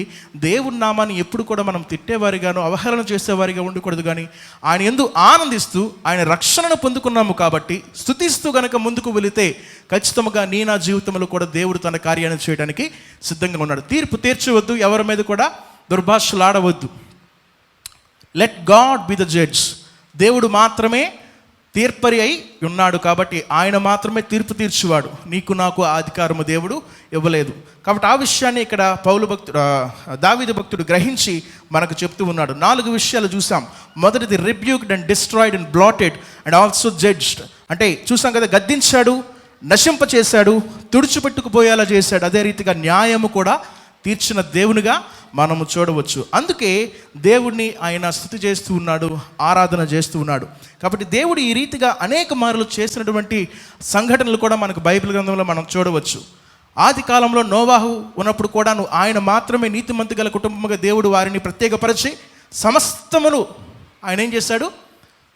దేవుని నామాన్ని ఎప్పుడు కూడా మనం తిట్టేవారిగాను, అవహేళన చేసేవారిగా ఉండకూడదు. కానీ ఆయన యందు ఆనందిస్తూ ఆయన రక్షణను పొందుకున్నాము కాబట్టి స్తుతిస్తూ గనక ముందుకు వెళితే ఖచ్చితంగా నా జీవితంలో కూడా దేవుడు తన కార్యాన్ని చేయడానికి సిద్ధంగా ఉన్నాడు. తీర్పు తీర్చవద్దు, ఎవరి మీద కూడా దుర్భాషలు ఆడవద్దు. Let God be the judge. దేవుడు మాత్రమే తీర్పరి అయి ఉన్నాడు కాబట్టి ఆయన మాత్రమే తీర్పు తీర్చువాడు. నీకు నాకు ఆ అధికారము దేవుడు ఇవ్వలేదు. కాబట్టి ఆ విషయాన్ని ఇక్కడ దావీదు భక్తుడు గ్రహించి మనకు చెప్తూ ఉన్నాడు. 4 విషయాలు చూసాం. మొదటిది rebuked and destroyed and blotted and also judged. అంటే చూసాం కదా, గద్దించాడు, నశింప చేశాడు, తుడిచిపెట్టుకుపోయేలా చేశాడు. అదే రీతిగా న్యాయము కూడా తీర్చిన దేవునిగా మనము చూడవచ్చు. అందుకే దేవుడిని ఆయన స్తుతి చేస్తూ ఉన్నాడు, ఆరాధన చేస్తూ ఉన్నాడు. కాబట్టి దేవుడు ఈ రీతిగా అనేక మార్లు చేసినటువంటి సంఘటనలు కూడా మనకు బైబిల్ గ్రంథంలో మనం చూడవచ్చు. ఆది కాలంలో నోవాహు ఉన్నప్పుడు కూడాను ఆయన మాత్రమే నీతిమంతు గల కుటుంబముగా దేవుడు వారిని ప్రత్యేకపరిచి సమస్తమును ఆయన ఏం చేశాడు?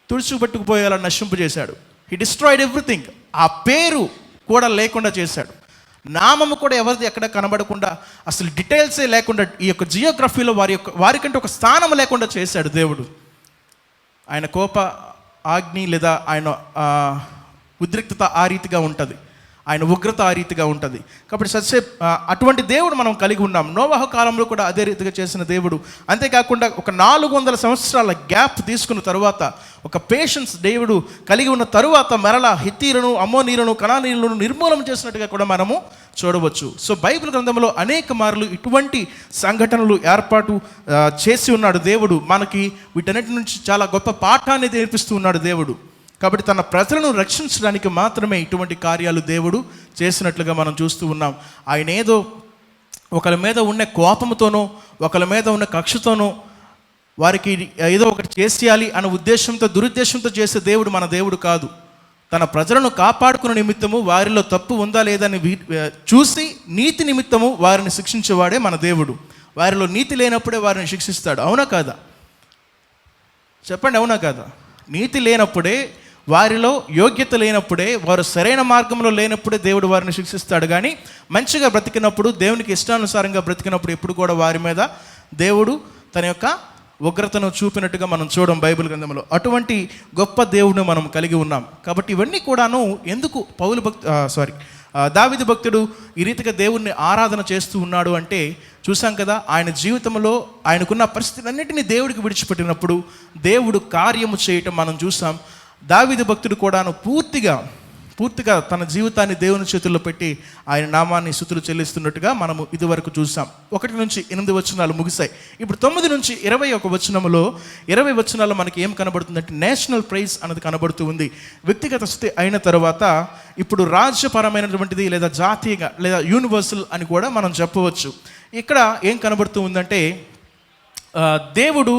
తుడిచిపెట్టుకుపోయేలా నశింపు చేశాడు. He destroyed everything. ఆ పేరు కూడా లేకుండా చేశాడు. నామము కూడా ఎవరిది ఎక్కడ కనబడకుండా, అసలు డీటెయిల్సే లేకుండా, ఈ యొక్క జియోగ్రఫీలో వారికంటే ఒక స్థానం లేకుండా చేశాడు దేవుడు. ఆయన కోప ఆజ్ఞ లేదా ఆయన ఉద్రిక్తత ఆ రీతిగా ఉంటుంది, ఆయన ఉగ్రత ఆ రీతిగా ఉంటుంది. కాబట్టి అటువంటి దేవుడు మనం కలిగి ఉన్నాం. నోవాహు కాలంలో కూడా అదే రీతిగా చేసిన దేవుడు. అంతేకాకుండా ఒక 400 సంవత్సరాల గ్యాప్ తీసుకున్న తరువాత, ఒక పేషెన్స్ దేవుడు కలిగి ఉన్న తరువాత మరలా హిత్తీలను, అమ్మోనీయులను, కనానీయులను నిర్మూలన చేసినట్టుగా కూడా మనము చూడవచ్చు. సో బైబిల్ గ్రంథంలో అనేక మార్లు ఇటువంటి సంఘటనలు ఏర్పాటు చేసి ఉన్నాడు దేవుడు. మనకి వీటన్నిటి నుంచి చాలా గొప్ప పాఠాన్ని నేర్పిస్తూ ఉన్నాడు దేవుడు. కాబట్టి తన ప్రజలను రక్షించడానికి మాత్రమే ఇటువంటి కార్యాలు దేవుడు చేసినట్లుగా మనం చూస్తూ ఉన్నాం. ఆయన ఏదో ఒకరి మీద ఉన్న కోపంతోనో, ఒకరి మీద ఉన్న కక్షతోనో, వారికి ఏదో ఒకటి చేసేయాలి అనే ఉద్దేశంతో, దురుద్దేశంతో చేసే దేవుడు మన దేవుడు కాదు. తన ప్రజలను కాపాడుకునే నిమిత్తము వారిలో తప్పు ఉందా లేదని చూసి నీతి నిమిత్తము వారిని శిక్షించేవాడే మన దేవుడు. వారిలో నీతి లేనప్పుడే వారిని శిక్షిస్తాడు. అవునా కాదా? చెప్పండి, అవునా కాదా? నీతి లేనప్పుడే వారిలో యోగ్యత లేనప్పుడే, వారు సరైన మార్గంలో లేనప్పుడే దేవుడు వారిని శిక్షిస్తాడు. కానీ మంచిగా బ్రతికినప్పుడు, దేవునికి ఇష్టానుసారంగా బ్రతికినప్పుడు ఎప్పుడు కూడా వారి మీద దేవుడు తన యొక్క ఉగ్రతను చూపినట్టుగా మనం చూడం బైబిల్ గ్రంథంలో. అటువంటి గొప్ప దేవుడిని మనం కలిగి ఉన్నాం. కాబట్టి ఇవన్నీ కూడాను ఎందుకు దావీదు భక్తుడు ఈ రీతిగా దేవుణ్ణి ఆరాధన చేస్తూ ఉన్నాడు అంటే, చూసాం కదా, ఆయన జీవితంలో ఆయనకున్న పరిస్థితులన్నిటినీ దేవుడికి విడిచిపెట్టినప్పుడు దేవుడు కార్యము చేయటం మనం చూసాం. దావీదు భక్తుడు కూడాను పూర్తిగా తన జీవితాన్ని దేవుని చేతుల్లో పెట్టి ఆయన నామాన్ని స్తుతులు చెల్లిస్తున్నట్టుగా మనము ఇదివరకు చూసాం. 1 నుంచి 8 వచనాలు ముగిశాయి. ఇప్పుడు 9 నుంచి 21 వచనములో 20 వచనాల్లో మనకి ఏం కనబడుతుందంటే నేషనల్ ప్రైజ్ అన్నది కనబడుతూ ఉంది. వ్యక్తిగత స్థితి అయిన తర్వాత ఇప్పుడు రాజ్యపరమైనటువంటిది, లేదా జాతీయంగా, లేదా యూనివర్సల్ అని కూడా మనం చెప్పవచ్చు. ఇక్కడ ఏం కనబడుతూ ఉందంటే, దేవుడు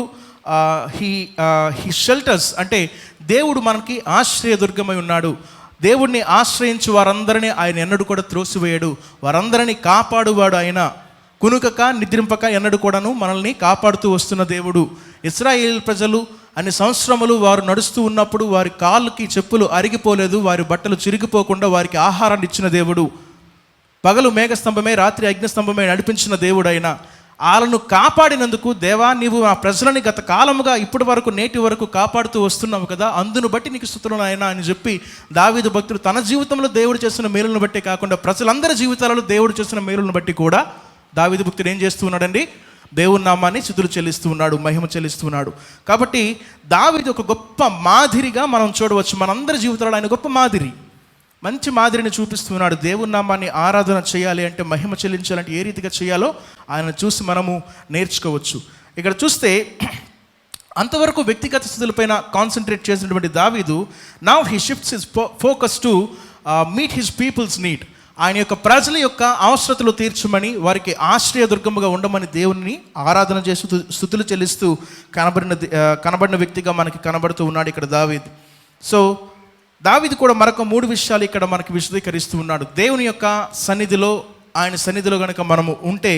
హీ షెల్టర్స్, అంటే దేవుడు మనకి ఆశ్రయదుర్గమై ఉన్నాడు. దేవుడిని ఆశ్రయించి వారందరినీ ఆయన ఎన్నడూ కూడా త్రోసివేయడు. వారందరినీ కాపాడువాడు ఆయన. కునుకక నిద్రింపక ఎన్నడూ కూడాను మనల్ని కాపాడుతూ వస్తున్న దేవుడు. ఇశ్రాయేల్ ప్రజలు అన్ని సంవత్సరములు వారు నడుస్తూ ఉన్నప్పుడు వారి కాళ్ళకి చెప్పులు అరిగిపోలేదు, వారి బట్టలు చిరిగిపోకుండా వారికి ఆహారాన్ని ఇచ్చిన దేవుడు. పగలు మేఘస్తంభమే, రాత్రి అగ్నిస్తంభమే నడిపించిన దేవుడు ఆయన. వాళ్ళను కాపాడినందుకు, దేవా నీవు ఆ ప్రజలని గత కాలముగా ఇప్పటి వరకు నేటి వరకు కాపాడుతూ వస్తున్నావు కదా, అందును బట్టి నీకు స్తుతులు నాయనా అని చెప్పి దావీదు భక్తుడు తన జీవితంలో దేవుడు చేసిన మేలులను బట్టే కాకుండా ప్రజలందరి జీవితాలలో దేవుడు చేసిన మేలులను బట్టి కూడా దావీదు భక్తుడు ఏం చేస్తూ ఉన్నాడండి? దేవుని నామాన్ని స్తుతులు చెల్లిస్తూ ఉన్నాడు, మహిమ చెల్లిస్తూ ఉన్నాడు. కాబట్టి దావీదు ఒక గొప్ప మాదిరిగా మనం చూడవచ్చు. మనందరి జీవితాలలో ఆయన గొప్ప మాదిరి, మంచి మాదిరిని చూపిస్తున్నాడు. దేవుని నామాన్ని ఆరాధన చేయాలి అంటే, మహిమ చెల్లించాలంటే ఏ రీతిగా చేయాలో ఆయన చూసి మనము నేర్చుకోవచ్చు. ఇక్కడ చూస్తే అంతవరకు వ్యక్తిగత స్థితులపైన కాన్సన్ట్రేట్ చేసినటువంటి దావీదు, now he shifts his focus to meet his people's need. ఆయన యొక్క ప్రజల యొక్క అవసరతలు తీర్చమని, వారికి ఆశ్రయదుర్గముగా ఉండమని దేవుని ఆరాధన చేస్తూ స్తుతులు చెల్లిస్తూ కనబడిన వ్యక్తిగా మనకి కనబడుతూ ఉన్నాడు ఇక్కడ దావీదు. సో దావీదు కూడా మరొక 3 విషయాలు ఇక్కడ మనకి విశదీకరిస్తూ ఉన్నాడు. దేవుని యొక్క సన్నిధిలో, ఆయన సన్నిధిలో కనుక మనము ఉంటే,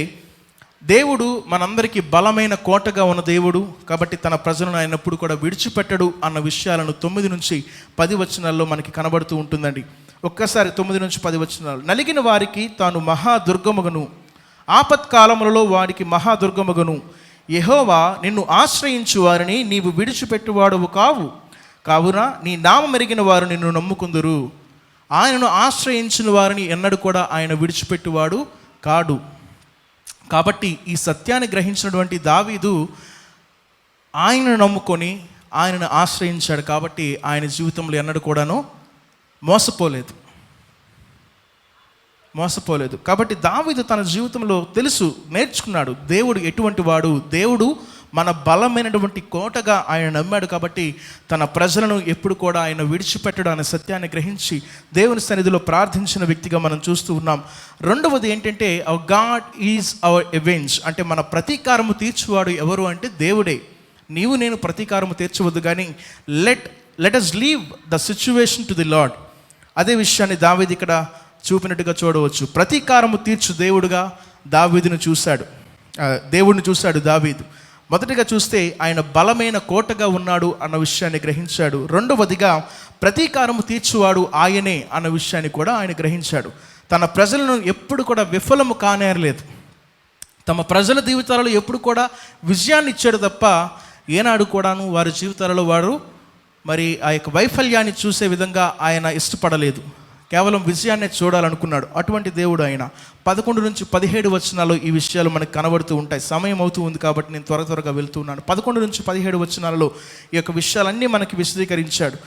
దేవుడు మనందరికీ బలమైన కోటగా ఉన్న దేవుడు. కాబట్టి తన ప్రజలను ఆయన ఎప్పుడు కూడా విడిచిపెట్టడు అన్న విషయాలను 9 నుంచి 10 వచనాల్లో మనకి కనబడుతూ ఉంటుందండి. ఒక్కసారి 9 నుంచి 10 వచనాలు. నలిగిన వారికి తాను మహాదుర్గముగను, ఆపత్కాలములలో వారికి మహాదుర్గముగను. యెహోవా నిన్ను ఆశ్రయించు వారిని నీవు విడిచిపెట్టువాడవు కావు. కావున నీ నామం ఎరిగిన వారు నిన్ను నమ్ముకుందురు. ఆయనను ఆశ్రయించిన వారిని ఎన్నడూ కూడా ఆయన విడిచిపెట్టువాడు కాడు. కాబట్టి ఈ సత్యాన్ని గ్రహించినటువంటి దావీదు ఆయనను నమ్ముకొని ఆయనను ఆశ్రయించాడు. కాబట్టి ఆయన జీవితంలో ఎన్నడూ కూడాను మోసపోలేదు. కాబట్టి దావీదు తన జీవితంలో నేర్చుకున్నాడు దేవుడు ఎటువంటి వాడు. దేవుడు మన బలమైనటువంటి కోటగా ఆయన నమ్మాడు. కాబట్టి తన ప్రజలను ఎప్పుడు కూడా ఆయన విడిచిపెట్టడు అనే సత్యాన్ని గ్రహించి దేవుని సన్నిధిలో ప్రార్థించిన వ్యక్తిగా మనం చూస్తూ ఉన్నాం. రెండవది ఏంటంటే, hour God is our avenge, అంటే మన ప్రతీకారము తీర్చువాడు ఎవరు అంటే దేవుడే. నీవు నేను ప్రతీకారము తీర్చవద్దు, కానీ let us leave the situation to the lord. అదే విషయాన్ని దావీదు ఇక్కడ చూపినట్టుగా చూడవచ్చు. ప్రతీకారము తీర్చు దేవుడిగా దేవుడిని చూశాడు దావీదు. మొదటిగా చూస్తే ఆయన బలమైన కోటగా ఉన్నాడు అన్న విషయాన్ని గ్రహించాడు. రెండవదిగా ప్రతీకారము తీర్చువాడు ఆయనే అన్న విషయాన్ని కూడా ఆయన గ్రహించాడు. తన ప్రజలను ఎప్పుడు కూడా విఫలము కానేరలేదు. తమ ప్రజల జీవితాలలో ఎప్పుడు కూడా విజయాన్ని ఇచ్చాడు తప్ప ఏనాడు కూడాను వారి జీవితాలలో వారు మరి ఆ యొక్క వైఫల్యాన్ని చూసే విధంగా ఆయన ఇష్టపడలేదు. కేవలం విజయాన్నే చూడాలనుకున్నాడు. అటువంటి దేవుడు ఆయన. 11 నుంచి 17 వచనాలు ఈ విషయాలు మనకు కనబడుతూ ఉంటాయి. సమయం అవుతూ ఉంది కాబట్టి నేను త్వరగా వెళ్తున్నాను. 11 నుంచి 17 వచనాలలో ఈ యొక్క విషయాలన్నీ మనకి విశదీకరించాడు.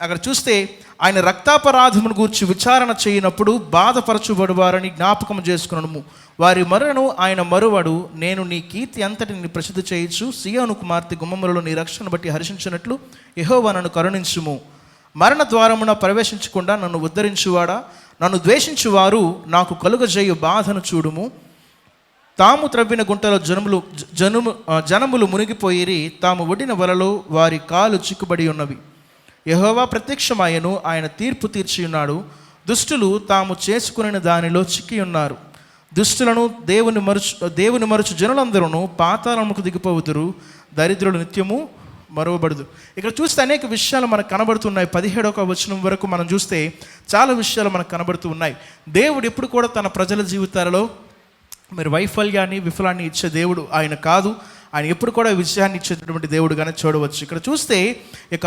అక్కడ చూస్తే ఆయన రక్తాపరాధమును గూర్చి విచారణ చేయనప్పుడు బాధపరచుబడు వారిని జ్ఞాపకం చేసుకున్నాము. వారి మరును ఆయన మరువడు. నేను నీ కీర్తి అంతటిని ప్రసిద్ధి చేయొచ్చు. సియోను కుమార్తె గుమ్మములలో నీ రక్షణ బట్టి హర్షించినట్లు యెహోవా నన్ను కరుణించుము. మరణ ద్వారమున ప్రవేశించకుండా నన్ను ఉద్ధరించువాడా, నన్ను ద్వేషించువారు నాకు కలుగజేయు బాధను చూడుము. తాము త్రవ్విన గుంటలో జనములు మునిగిపోయిరి, తాము ఒడిన వలలో వారి కాలు చిక్కుబడి ఉన్నవి. యెహోవా ప్రత్యక్షమాయను, ఆయన తీర్పు తీర్చి ఉన్నాడు. దుష్టులు తాము చేసుకుని దానిలో చిక్కి ఉన్నారు. దుష్టులను దేవుని మరుచు జనులందరూ పాతాళముకు దిగిపోవుదురు. దరిద్రులు నిత్యము మరువబడదు. ఇక్కడ చూస్తే అనేక విషయాలు మనకు కనబడుతున్నాయి. 17వ వచనం వరకు మనం చూస్తే చాలా విషయాలు మనకు కనబడుతూ ఉన్నాయి. దేవుడు ఎప్పుడు కూడా తన ప్రజల జీవితాలలో మరి వైఫల్యాన్ని విఫలాన్ని ఇచ్చే దేవుడు ఆయన కాదు. ఆయన ఎప్పుడు కూడా విజయాన్ని ఇచ్చేటటువంటి దేవుడుగానే చూడవచ్చు. ఇక్కడ చూస్తే ఇక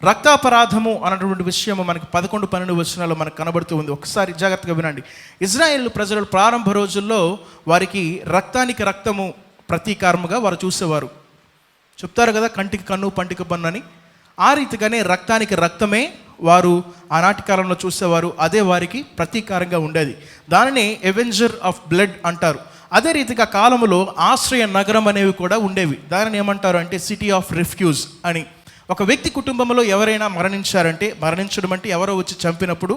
రక్తాపరాధము అన్నటువంటి విషయము మనకి 11-12 వచనాల్లో మనకు కనబడుతూ ఉంది. ఒకసారి జాగ్రత్తగా వినండి. ఇజ్రాయేల్ ప్రజలు ప్రారంభ రోజుల్లో వారికి రక్తానికి రక్తము ప్రతీకారముగా వారు చూసేవారు. చెప్తారు కదా, కంటికి కన్ను పంటికి పన్ను అని. ఆ రీతిగానే రక్తానికి రక్తమే వారు ఆనాటి కాలంలో చూసేవారు. అదే వారికి ప్రతీకారంగా ఉండేది. దానిని ఎవెంజర్ ఆఫ్ బ్లడ్ అంటారు. అదే రీతిగా కాలములో ఆశ్రయ నగరం అనేవి కూడా ఉండేవి. దానిని ఏమంటారు అంటే సిటీ ఆఫ్ రిఫ్యూజ్ అని. ఒక వ్యక్తి కుటుంబంలో ఎవరైనా మరణించారంటే, మరణించడం అంటే ఎవరో వచ్చి చంపినప్పుడు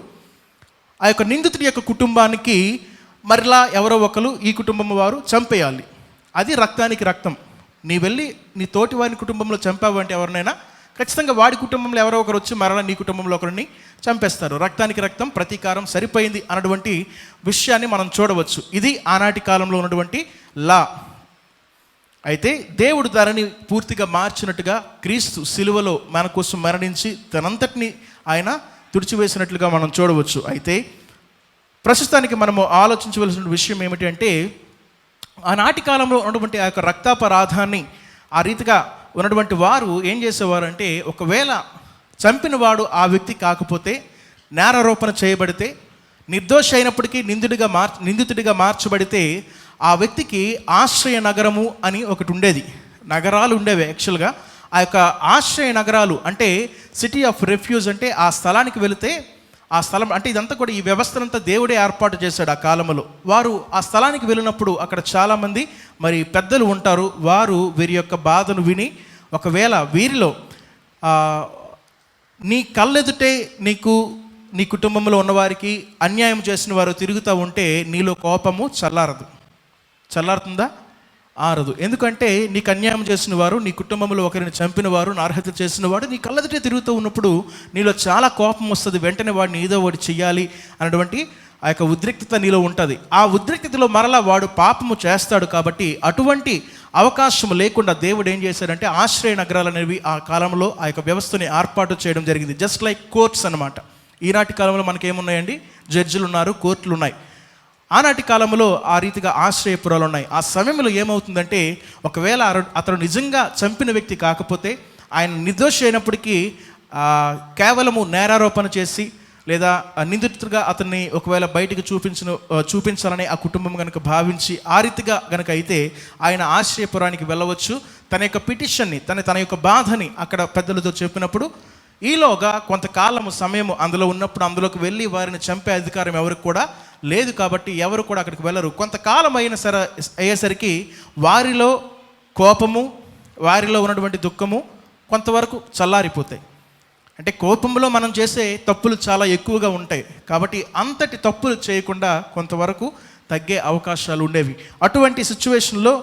ఆ యొక్క నిందితుడి యొక్క కుటుంబానికి మరలా ఎవరో ఒకరు ఈ కుటుంబం వారు చంపేయాలి. అది రక్తానికి రక్తం. నీ వెళ్ళి నీ తోటి వారి కుటుంబంలో చంపావు అంటే ఎవరినైనా ఖచ్చితంగా వాడి కుటుంబంలో ఎవరో ఒకరు వచ్చి మరలా నీ కుటుంబంలో ఒకరిని చంపేస్తారు. రక్తానికి రక్తం ప్రతీకారం సరిపోయింది అన్నటువంటి విషయాన్ని మనం చూడవచ్చు. ఇది ఆనాటి కాలంలో ఉన్నటువంటి లా. అయితే దేవుడు దానిని పూర్తిగా మార్చినట్టుగా క్రీస్తు సిలువలో మన కోసం మరణించి తనంతటిని ఆయన తుడిచివేసినట్లుగా మనం చూడవచ్చు. అయితే ప్రస్తుతానికి మనము ఆలోచించవలసిన విషయం ఏమిటి అంటే, ఆనాటి కాలంలో ఉన్నటువంటి ఆ యొక్క రక్తాపరాధాన్ని ఆ రీతిగా ఉన్నటువంటి వారు ఏం చేసేవారు అంటే, ఒకవేళ చంపిన వాడు ఆ వ్యక్తి కాకపోతే, నేరారోపణ చేయబడితే, నిర్దోషి అయినప్పటికీ నిందితుడిగా మార్చబడితే ఆ వ్యక్తికి ఆశ్రయ నగరము అని ఒకటి ఉండేది. నగరాలు ఉండేవి యాక్చువల్గా. ఆ యొక్క ఆశ్రయ నగరాలు అంటే సిటీ ఆఫ్ రెఫ్యూజ్ అంటే ఆ స్థలానికి వెళితే ఆ స్థలం అంటే ఇదంతా కూడా ఈ వ్యవస్థనంతా దేవుడే ఏర్పాటు చేశాడు ఆ కాలంలో. వారు ఆ స్థలానికి వెళ్ళినప్పుడు అక్కడ చాలామంది మరి పెద్దలు ఉంటారు. వారు వీరి యొక్క బాధను విని, ఒకవేళ వీరిలో నీ కళ్ళెదుటే నీ కుటుంబంలో ఉన్నవారికి అన్యాయం చేసిన వారు తిరుగుతూ ఉంటే నీలో కోపము చల్లారుతుందా? ఆరదు. ఎందుకంటే నీకు అన్యాయం చేసిన వారు, నీ కుటుంబంలో ఒకరిని చంపిన వారు, నారహత్య చేసిన వాడు నీ కళ్ళెదుటే తిరుగుతూ ఉన్నప్పుడు నీలో చాలా కోపం వస్తుంది. వెంటనే వాడిని ఏదో ఒకటి చెయ్యాలి అన్నటువంటి ఆ యొక్క ఉద్రిక్తత నీలో ఉంటుంది. ఆ ఉద్రిక్తతలో మరలా వాడు పాపము చేస్తాడు. కాబట్టి అటువంటి అవకాశం లేకుండా దేవుడు ఏం చేశాడంటే ఆశ్రయ నగరాలు అనేవి ఆ కాలంలో ఆ యొక్క వ్యవస్థని ఏర్పాటు చేయడం జరిగింది. జస్ట్ లైక్ కోర్ట్స్ అనమాట. ఈనాటి కాలంలో మనకేమున్నాయండి? జడ్జిలు ఉన్నారు, కోర్టులు ఉన్నాయి. ఆనాటి కాలంలో ఆ రీతిగా ఆశ్రయపురాలు ఉన్నాయి. ఆ సమయంలో ఏమవుతుందంటే, ఒకవేళ అతను నిజంగా చంపిన వ్యక్తి కాకపోతే, ఆయన నిర్దోషి అయినప్పటికీ కేవలము నేరారోపణ చేసి లేదా నిందితుడిగా అతన్ని ఒకవేళ బయటికి చూపించాలని ఆ కుటుంబం కనుక భావించి ఆ రీతిగా కనుక అయితే ఆయన ఆశ్రయపురానికి వెళ్ళవచ్చు. తన యొక్క పిటిషన్ని తన యొక్క బాధని అక్కడ పెద్దలతో చెప్పినప్పుడు ఈలోగా కొంతకాలము సమయం అందులో ఉన్నప్పుడు అందులోకి వెళ్ళి వారిని చంపే అధికారం ఎవరికి కూడా లేదు. కాబట్టి ఎవరు కూడా అక్కడికి వెళ్ళరు. కొంతకాలం అయ్యేసరికి వారిలో కోపము, వారిలో ఉన్నటువంటి దుఃఖము కొంతవరకు చల్లారిపోతాయి. అంటే కోపంలో మనం చేసే తప్పులు చాలా ఎక్కువగా ఉంటాయి. కాబట్టి అంతటి తప్పులు చేయకుండా కొంతవరకు తగ్గే అవకాశాలు ఉండేవి. అటువంటి సిచ్యువేషన్లో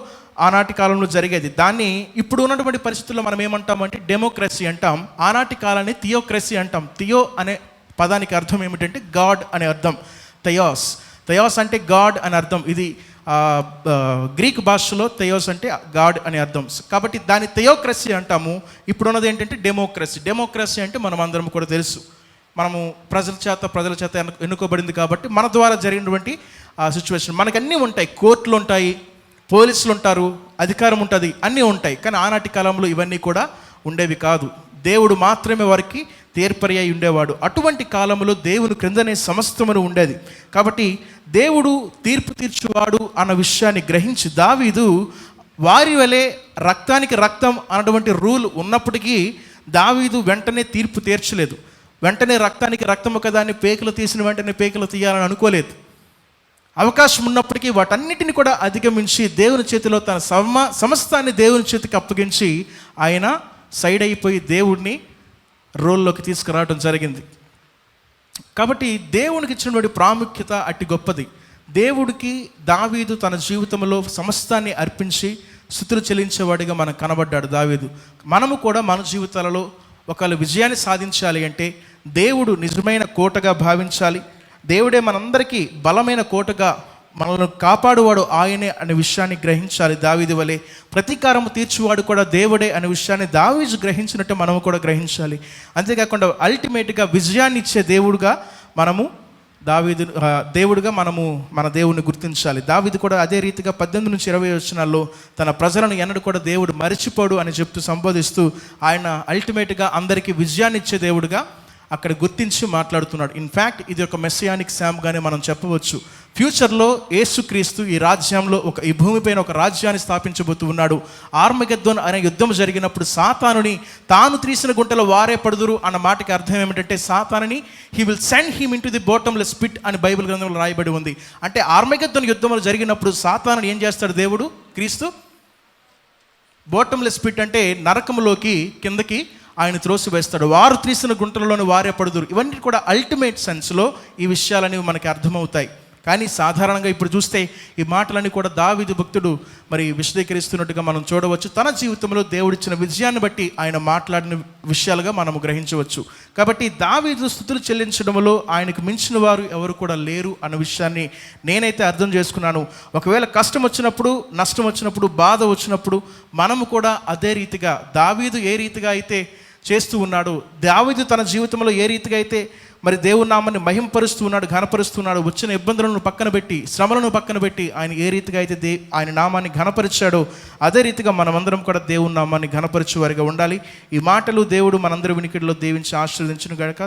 ఆనాటి కాలంలో జరిగేది. దాన్ని ఇప్పుడు ఉన్నటువంటి పరిస్థితుల్లో మనం ఏమంటామంటే డెమోక్రసీ అంటాం. ఆనాటి కాలాన్ని థియోక్రసీ అంటాం. థియో అనే పదానికి అర్థం ఏమిటంటే గాడ్ అనే అర్థం. థెయోస్ అంటే గాడ్ అని అర్థం. ఇది గ్రీక్ భాషలో థెయోస్ అంటే గాడ్ అని అర్థం. కాబట్టి దాన్ని థియోక్రసీ అంటాము. ఇప్పుడున్నది ఏంటంటే డెమోక్రసీ అంటే మనం అందరం కూడా తెలుసు. మనము ప్రజల చేత ఎన్నుకోబడింది కాబట్టి మన ద్వారా జరిగినటువంటి సిచ్యువేషన్ మనకు అన్నీ ఉంటాయి. కోర్టులు ఉంటాయి, పోలీసులు ఉంటారు, అధికారం ఉంటుంది, అన్నీ ఉంటాయి. కానీ ఆనాటి కాలంలో ఇవన్నీ కూడా ఉండేవి కాదు. దేవుడు మాత్రమే వారికి తీర్పరి అయి ఉండేవాడు. అటువంటి కాలంలో దేవుని క్రిందనే సమస్తమును ఉండేది. కాబట్టి దేవుడు తీర్పు తీర్చువాడు అన్న విషయాన్ని గ్రహించి దావీదు వారి వలె రక్తానికి రక్తం అన్నటువంటి రూల్ ఉన్నప్పటికీ దావీదు వెంటనే తీర్పు తీర్చలేదు. వెంటనే రక్తానికి రక్తము కదా అని పేకలు తీసిన వెంటనే పేకలు తీయాలని అనుకోలేదు. అవకాశం ఉన్నప్పటికీ వాటన్నిటిని కూడా అధిగమించి దేవుని చేతిలో తన సమస్తాన్ని దేవుని చేతికి అప్పగించి ఆయన సైడ్ అయిపోయి దేవుడిని రోల్లోకి తీసుకురావడం జరిగింది. కాబట్టి దేవునికి ఇచ్చినటువంటి ప్రాముఖ్యత అట్టి గొప్పది. దేవుడికి దావీదు తన జీవితంలో సమస్తాన్ని అర్పించి స్తుతులు చెల్లించేవాడిగా మనకు కనబడ్డాడు దావీదు. మనము కూడా మన జీవితాలలో ఒకవేళ విజయాన్ని సాధించాలి అంటే దేవుడు నిజమైన కోటగా భావించాలి. దేవుడే మనందరికీ బలమైన కోటగా మనల్ని కాపాడువాడు ఆయనే అనే విషయాన్ని గ్రహించాలి. దావీదు వలె ప్రతీకారం తీర్చువాడు కూడా దేవుడే అనే విషయాన్ని దావీదు గ్రహించినట్టు మనము కూడా గ్రహించాలి. అంతేకాకుండా అల్టిమేట్గా విజయాన్ని ఇచ్చే దేవుడుగా మనము మన దేవుడిని గుర్తించాలి. దావీదు కూడా అదే రీతిగా 18-20 వచనాల్లో తన ప్రజలను ఎన్నడూ కూడా దేవుడు మరిచిపోడు అని చెప్తూ సంబోధిస్తూ ఆయన అల్టిమేట్గా అందరికీ విజయాన్ని ఇచ్చే దేవుడుగా అక్కడ గుర్తించి మాట్లాడుతున్నాడు. ఇన్ఫ్యాక్ట్ ఇది ఒక మెస్సియానిక్ శామ్గానే మనం చెప్పవచ్చు. ఫ్యూచర్లో యేసుక్రీస్తు ఈ భూమిపైన ఒక రాజ్యాన్ని స్థాపించబోతూ ఉన్నాడు. ఆర్మగెద్దోన్ అనే యుద్ధం జరిగినప్పుడు సాతానుని తాను తీసిన గుంటలో వారే పడుదురు అన్న మాటకి అర్థం ఏమిటంటే సాతానుని he will send him into the bottomless pit అని బైబిల్ గ్రంథంలో రాయబడి ఉంది. అంటే ఆర్మగెద్దోన్ యుద్ధంలో జరిగినప్పుడు సాతానుని ఏం చేస్తాడు దేవుడు క్రీస్తు? బాటమ్లెస్ పిట్ అంటే నరకంలోకి కిందకి ఆయన త్రోసివేస్తాడు. వారు తీసిన గుంటలలోని వారే పడుదురు. ఇవన్నీ కూడా అల్టిమేట్ సెన్స్లో ఈ విషయాలనేవి మనకి అర్థమవుతాయి. కానీ సాధారణంగా ఇప్పుడు చూస్తే ఈ మాటలన్నీ కూడా దావీదు భక్తుడు మరి విశదీకరిస్తున్నట్టుగా మనం చూడవచ్చు. తన జీవితంలో దేవుడిచ్చిన విజయాన్ని బట్టి ఆయన మాట్లాడిన విషయాలుగా మనం గ్రహించవచ్చు. కాబట్టి దావీదు స్తుతులు చెల్లించడంలో ఆయనకు మించిన వారు ఎవరు కూడా లేరు అన్న విషయాన్ని నేనైతే అర్థం చేసుకున్నాను. ఒకవేళ కష్టం వచ్చినప్పుడు, నష్టం వచ్చినప్పుడు, బాధ వచ్చినప్పుడు మనము కూడా అదే రీతిగా దావీదు ఏ రీతిగా అయితే చేస్తూ ఉన్నాడు, దావీదు తన జీవితంలో ఏ రీతిగా అయితే మరి దేవుని నామాన్ని మహింపరుస్తూ ఉన్నాడు, ఘనపరుస్తున్నాడు, వచ్చిన ఇబ్బందులను పక్కన పెట్టి, శ్రమలను పక్కన పెట్టి ఆయన ఏ రీతిగా అయితే ఆయన నామాన్ని ఘనపరిచాడో అదే రీతిగా మనమందరం కూడా దేవుని నామాన్ని ఘనపరిచే వారిగా ఉండాలి. ఈ మాటలు దేవుడు మనందరి వినికిడిలో దీవించి ఆశీర్వదించును గాక.